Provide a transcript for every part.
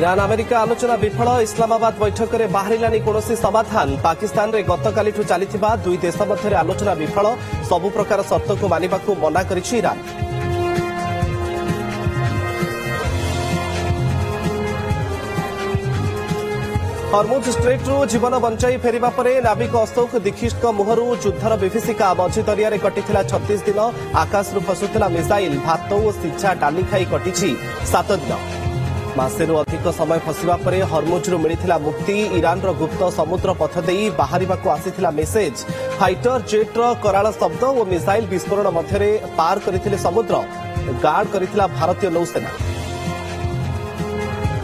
Iran America আলোচনা বিফল ইসলামাবাদ বৈঠকরে বাহারিলানি কৌশি সমাধান পাকিস্তাନରେ গতকালিঠু চালিଥିବା দুই দেশ মধ্যে আলোচনা বিফল সবু প্রকার সর্তকু মানিবাকু মনা করিছে ইরান। হরমুজ স্ট্রেট্রু জীবন বঞ্চাই ফেরিবা পরে নাবিক অଶୋକ ଦୀକ୍ଷିତଙ୍କ ମୁହଁରୁ ଯୁଦ୍ଧର ବିଭୀଷିକା ମଝି ଦରିଆରେ କଟିଥିଲା 36 ଦିନ ଆକାଶରୁ ଖସୁଥିଲା ମିସାଇଲ ଭାତ ଓ ସିଝା ଡାଲି ଖାଇ କଟିଛି 7 ଦିନ। ମାସେରୁ ଅଧିକ ସମୟ ଫସିବା ପରେ ହରମୁଜରୁ ମିଳିଥିଲା ମୁକ୍ତି। ଇରାନର ଗୁପ୍ତ ସମୁଦ୍ର ପଥ ଦେଇ ବାହାରିବାକୁ ଆସିଥିଲା ମେସେଜ। ଫାଇଟର ଜେଟ୍ର କରାଳ ଶବ୍ଦ ଓ ମିସାଇଲ ବିସ୍ଫୋରଣ ମଧ୍ୟରେ ପାର କରିଥିଲେ ସମୁଦ୍ର। ଗାର୍ଡ କରିଥିଲା ଭାରତୀୟ ନୌସେନା।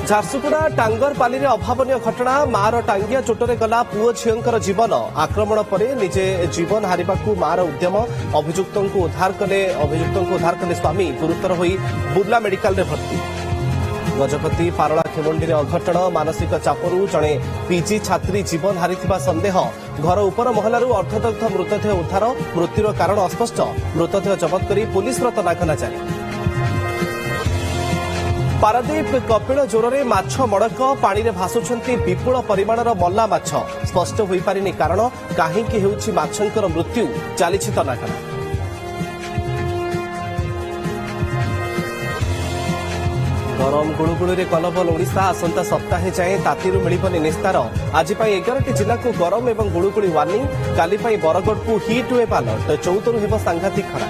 ଝାରସୁଗୁଡ଼ା ଟାଙ୍ଗରପାଲିରେ ଅଭାବନୀୟ ଘଟଣା ମାର ଟାଙ୍ଗିଆ ଚୋଟରେ ଗଲା ପୁଅ ଝିଅଙ୍କର ଜୀବନ। ଆକ୍ରମଣ ପରେ ନିଜେ ଜୀବନ ହାରିବାକୁ ମାର ଉଦ୍ୟମ। ଅଭିଯୁକ୍ତଙ୍କୁ ଉଦ୍ଧାର କଲେ ସ୍ୱାମୀ ଗୁରୁତର ହୋଇ ବୁର୍ଲା ମେଡିକାଲରେ ଭର୍ତ୍ତି। ଗଜପତି ପାରଳା ଖେମଣ୍ଡିରେ ଅଘଟଣ ମାନସିକ ଚାପରୁ ଜଣେ ପିଜି ଛାତ୍ରୀ ଜୀବନ ହାରିଥିବା ସନ୍ଦେହ। ଘର ଉପର ମହଲାରୁ ଅର୍ଦ୍ଧଦଗ୍ଧ ମୃତଦେହ ଉଦ୍ଧାର। ମୃତ୍ୟୁର କାରଣ ଅସ୍ପଷ୍ଟ। ମୃତଦେହ ଜବତ କରି ପୁଲିସର ତନାଘନା ଜାରି। ପାରାଦୀପ କପିଳ ଜୋରରେ ମାଛ ମଡ଼କ ପାଣିରେ ଭାସୁଛନ୍ତି ବିପୁଳ ପରିମାଣର ମଲା ମାଛ। ସ୍ପଷ୍ଟ ହୋଇପାରିନି କାରଣ କାହିଁକି ହେଉଛି ମାଛଙ୍କର ମୃତ୍ୟୁ। ଚାଲିଛି ତନାଘନା। ଗରମ ଗୁଳୁଗୁଳିରେ କଲବଲ ଓଡ଼ିଶା। ଆସନ୍ତା ସପ୍ତାହେ ଯାଏଁ ତାତିରୁ ମିଳିବନି ନିସ୍ତାର। ଆଜି ପାଇଁ 11ଟି ଜିଲ୍ଲାକୁ ଗରମ ଏବଂ ଗୁଳୁଗୁଳି ୱାର୍ଣ୍ଣିଂ। କାଲି ପାଇଁ ବରଗଡ଼କୁ ହିଟ୍ ୱେଭ୍ ଆଲର୍ଟ। 14ରୁ ହେବ ସାଂଘାତିକ ଖରା।